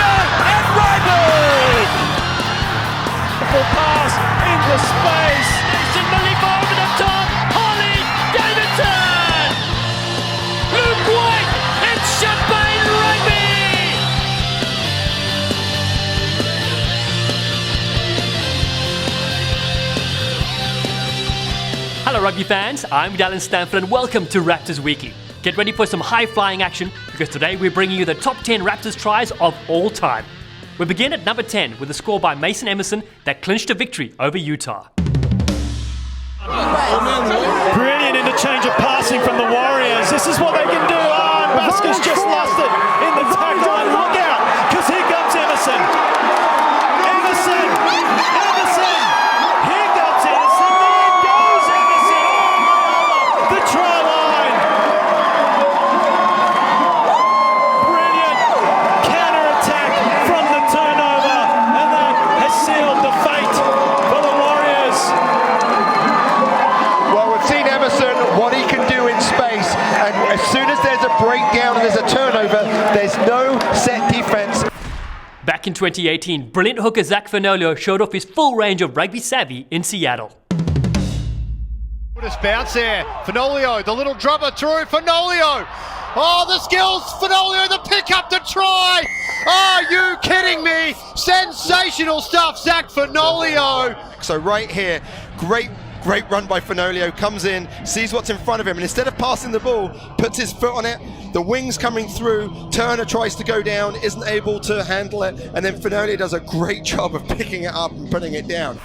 and Ryberg! Full pass into space. Mason Malifa over the top. Holly Davidson! Luke White and Champagne Rugby! Hello rugby fans, I'm Dallen Stanford and welcome to Raptors Weekly. Get ready for some high-flying action because today we're bringing you the top 10 Raptors tries of all time. We begin at number 10 with a score by Mason Emerson that clinched a victory over Utah. Brilliant interchange of passing from the Warriors. This is what they can do. Oh, and Vasquez just lost it in the tackle. And look out, because here comes Emerson. Emerson! Here comes Emerson. There goes Emerson. Oh, the try line. Brilliant counter-attack from the turnover. And that has sealed the fate for the Warriors. Well, we've seen Emerson, what he can do in space, and as soon as there's a breakdown and there's a turnover, there's no set defense. Back in 2018, brilliant hooker Zach Fernolio showed off his full range of rugby savvy in Seattle. What a bounce there. Fernolio, the little drummer through. Fernolio. Oh, the skills. Fernolio, the pick up to try. Are you kidding me? Sensational stuff, Zach Fernolio. So right here, great run by Fernolio, comes in, sees what's in front of him, and instead of passing the ball, puts his foot on it. The wings coming through, Turner tries to go down, isn't able to handle it, and then Fernolio does a great job of picking it up and putting it down.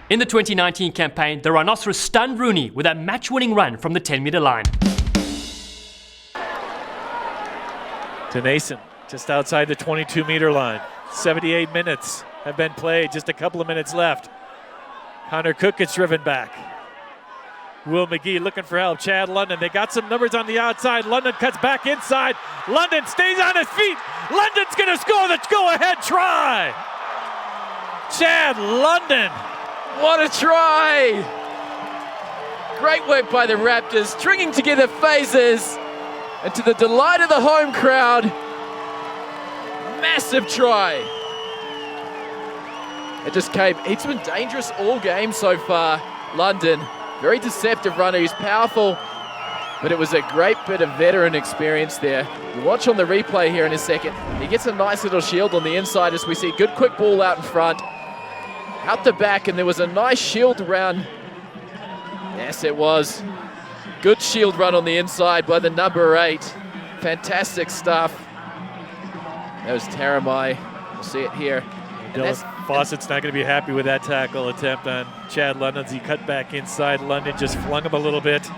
In the 2019 campaign, the Rhinoceros stunned Rooney with a match-winning run from the 10-metre line. To Nason, just outside the 22-metre line. 78 minutes have been played, just a couple of minutes left. Connor Cook gets driven back. Will McGee looking for help. Chad London, they got some numbers on the outside. London cuts back inside. London stays on his feet. London's going to score the go-ahead try. Chad London. What a try! Great work by the Raptors, stringing together phases, and to the delight of the home crowd, massive try. It just came, he's been dangerous all game so far, London. Very deceptive runner, he's powerful, but it was a great bit of veteran experience there. You watch on the replay here in a second. He gets a nice little shield on the inside as we see good quick ball out in front. Out the back, and there was a nice shield around. Yes, it was. Good shield run on the inside by the number 8. Fantastic stuff. That was Taramai. We'll see it here. Dylan Fawcett's not going to be happy with that tackle attempt on Chad London. He cut back inside. London just flung him a little bit.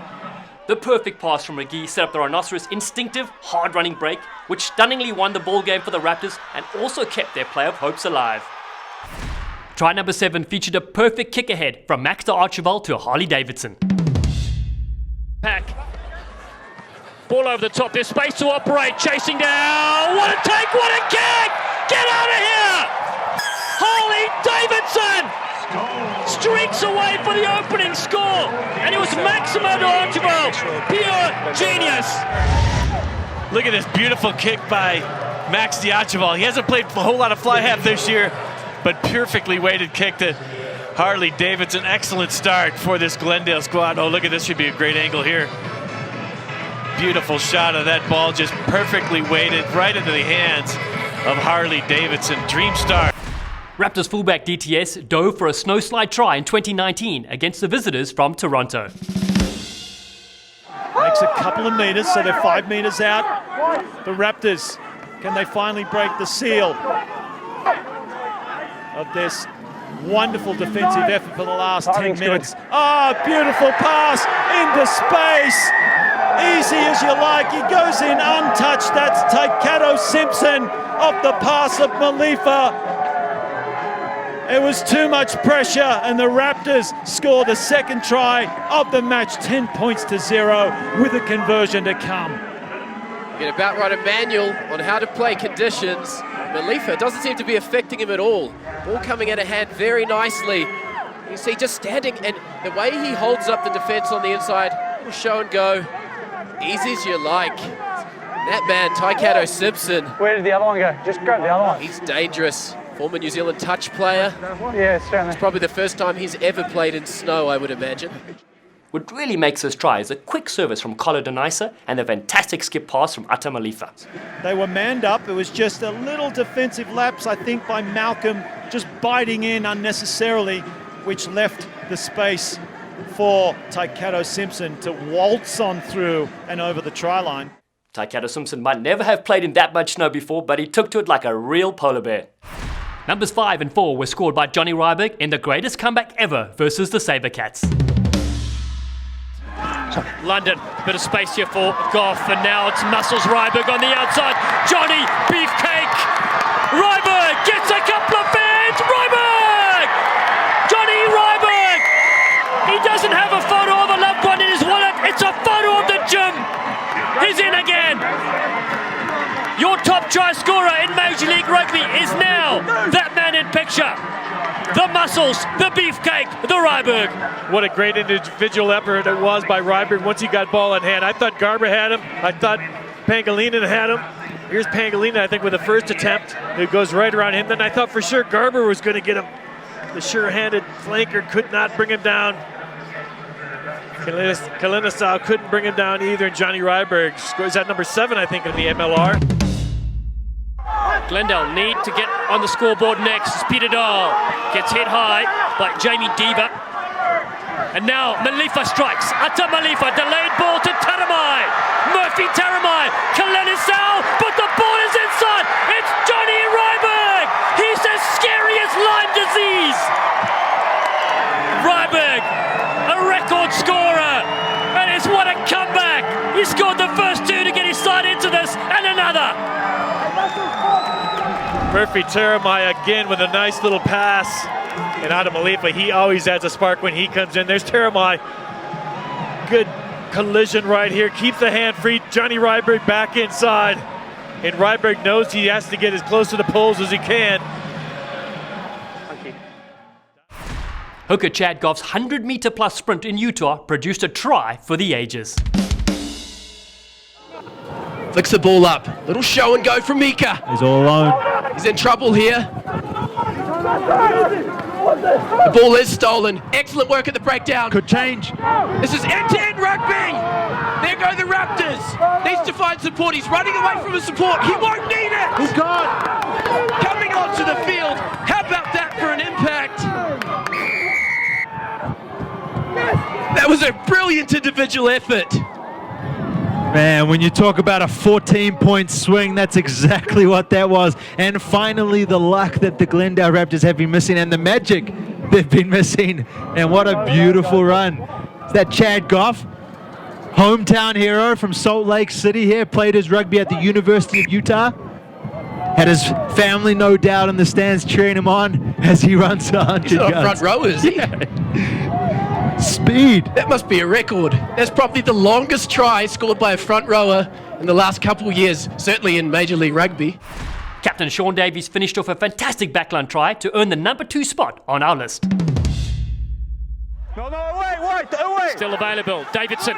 The perfect pass from McGee set up the Rhinoceros' instinctive, hard-running break, which stunningly won the ball game for the Raptors and also kept their playoff hopes alive. Try number 7 featured a perfect kick ahead from Max de Archibald to Harley Davidson. Pack. Ball over the top, there's space to operate, chasing down. What a take, what a kick! Get out of here! Harley Davidson streaks away for the opening score. And it was Maximo de Archibald, pure genius. Look at this beautiful kick by Max de Archibald. He hasn't played a whole lot of fly half this year, but perfectly weighted kick to Harley Davidson. Excellent start for this Glendale squad. Oh, look at this, should be a great angle here. Beautiful shot of that ball, just perfectly weighted right into the hands of Harley Davidson. Dream start. Raptors fullback DTS dove for a snowslide try in 2019 against the visitors from Toronto. Makes a couple of meters, so they're 5 meters out. The Raptors, can they finally break the seal of this wonderful defensive effort for the last 10 minutes? Oh, beautiful pass into space. Easy as you like. He goes in untouched. That's Taikato Simpson off the pass of Malifa. It was too much pressure, and the Raptors score the second try of the match, 10 points to 0, with a conversion to come. Get about right a manual on how to play conditions. Malifa doesn't seem to be affecting him at all. Ball coming out of hand very nicely. You see just standing, and the way he holds up the defense on the inside will show and go. Easy as you like. That man, Taikato Simpson, Where did the other one go? Just grab the other one. he's dangerous. Former New Zealand touch player. Yeah, certainly. Probably the first time he's ever played in snow, I would imagine. What really makes this try is a quick service from Kolo Denaisa and a fantastic skip pass from Ata Malifa. They were manned up. It was just a little defensive lapse, I think, by Malcolm, just biting in unnecessarily, which left the space for Taikato Simpson to waltz on through and over the try line. Taikato Simpson might never have played in that much snow before, but he took to it like a real polar bear. Numbers 5 and 4 were scored by Johnny Ryberg in the greatest comeback ever versus the Sabercats. London, bit of space here for Goff, and now it's Muscles Ryberg on the outside. Johnny Beefcake! Ryberg gets a couple of fans! Ryberg! Johnny Ryberg! He doesn't have a photo of a loved one in his wallet, it's a photo of the gym! He's in again! Your top try scorer in Major League Rugby is now that man in picture. The Muscles, the Beefcake, the Ryberg. What a great individual effort it was by Ryberg once he got ball in hand. I thought Garber had him. I thought Pangilinan had him. Here's Pangilinan, I think, with the first attempt. It goes right around him. Then I thought for sure Garber was going to get him. The sure-handed flanker could not bring him down. Kalinisau couldn't bring him down either. And Johnny Ryberg scores at number 7, I think, in the MLR. Glendale need to get on the scoreboard next. Peter Dahl gets hit high by Jamie Diva. And now Malifa strikes. Ata Malifa, delayed ball to Taramai. Murphy Taramai, Kalinisau, but the ball is inside. It's Johnny Ryberg. He's as scary as Lyme disease. Ryberg, a record scorer. And it's what a comeback. He scored the first 2 to get his side into this, and another. Murphy Taramai again with a nice little pass. And Adam Malifa, he always adds a spark when he comes in. There's Taramai. Good collision right here. Keeps the hand free. Johnny Ryberg back inside. And Ryberg knows he has to get as close to the poles as he can. Hooker Chad Goff's 100-meter plus sprint in Utah produced a try for the ages. Flicks the ball up. Little show and go from Mika. He's all alone. He's in trouble here. The ball is stolen. Excellent work at the breakdown. Could change. This is end-to-end rugby. There go the Raptors. Needs to find support. He's running away from the support. He won't need it. He's gone. Coming onto the field. How about that for an impact? That was a brilliant individual effort. Man, when you talk about a 14-point swing, that's exactly what that was. And finally, the luck that the Glendale Raptors have been missing and the magic they've been missing. And what a beautiful run. It's that Chad Goff, hometown hero from Salt Lake City here, played his rugby at the University of Utah. Had his family, no doubt, in the stands cheering him on as he runs 100 He's not yards. front row, is he? Speed. That must be a record. That's probably the longest try scored by a front rower in the last couple of years, certainly in Major League Rugby. Captain Sean Davies finished off a fantastic backline try to earn the number 2 spot on our list. No, wait. Still available, Davidson.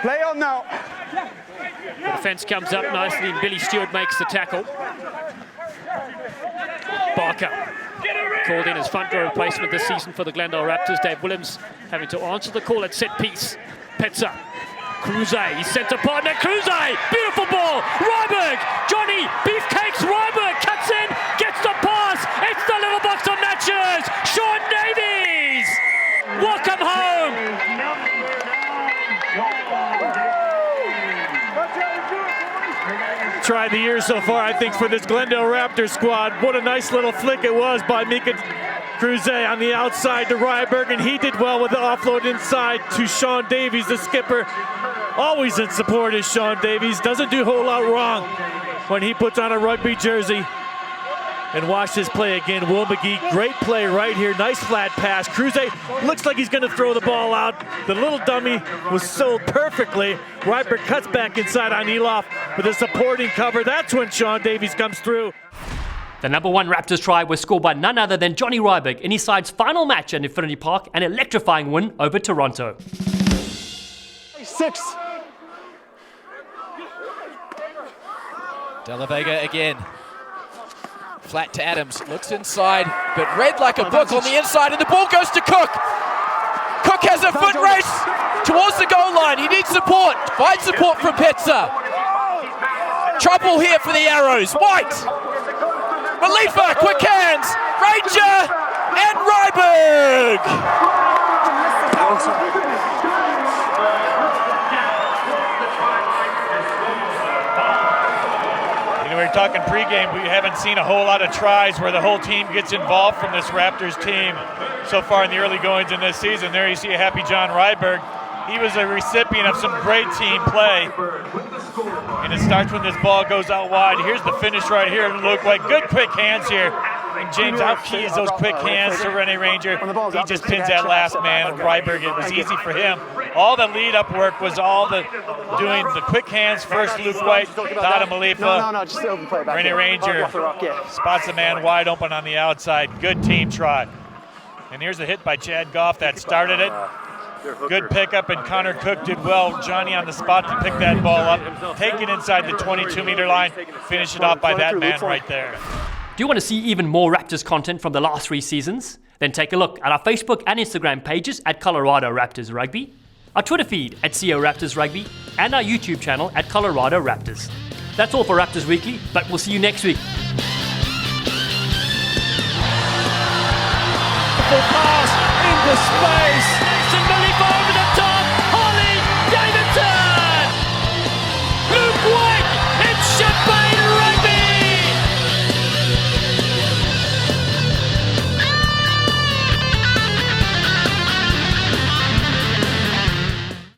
Play on now. The defence comes up nicely and Billy Stewart makes the tackle. Barker called in as front row replacement this season for the Glendale Raptors. Dave Williams having to answer the call at set piece. Petzer, Cruze, his centre partner, Cruze, beautiful ball, Ryberg, Johnny Beefcakes, Ryberg cuts in, gets the pass, it's the little box of matches, Sean Davies, welcome home. Try the year so far, I think, for this Glendale Raptors squad. What a nice little flick it was by Mika Cruze on the outside to Ryberg, and he did well with the offload inside to Sean Davies, the skipper. Always in support is Sean Davies. Doesn't do a whole lot wrong when he puts on a rugby jersey. And watch this play again. Will McGee, great play right here. Nice flat pass. Cruze looks like he's going to throw the ball out. The little dummy was sold perfectly. Ryberg cuts back inside on Elof with a supporting cover. That's when Sean Davies comes through. The number 1 Raptors try was scored by none other than Johnny Ryberg in his side's final match at Infinity Park, an electrifying win over Toronto. 6. De La Vega again. Flat to Adams, looks inside, but read like a book on the inside, and the ball goes to Cook. Cook has a foot race towards the goal line. He needs support. Finds support from Petzer. Trouble here for the Arrows. White. Malifa, quick hands. Ranger and Ryberg. We're talking pregame, we haven't seen a whole lot of tries where the whole team gets involved from this Raptors team so far in the early goings in this season. There you see a happy John Rydberg. He was a recipient of some great team play. And it starts when this ball goes out wide. Here's the finish right here. Luke White, good quick hands here. And James outkeys those quick hands to Rene Ranger. He just pins that last man. Ryberg, it was easy for him. All the lead-up work was all the doing the quick hands first. Luke White, Dada Malifa, Rene Ranger spots the man wide open on the outside. Good team try. And here's a hit by Chad Goff that started it. Good pickup, and Connor Cook did well. Johnny on the spot to pick that ball up, take it inside the 22-meter line, finish it off by that man right there. Do you want to see even more Raptors content from the last 3 seasons? Then take a look at our Facebook and Instagram pages at Colorado Raptors Rugby, our Twitter feed at CO Raptors Rugby, and our YouTube channel at Colorado Raptors. That's all for Raptors Weekly, but we'll see you next week. Pass into space.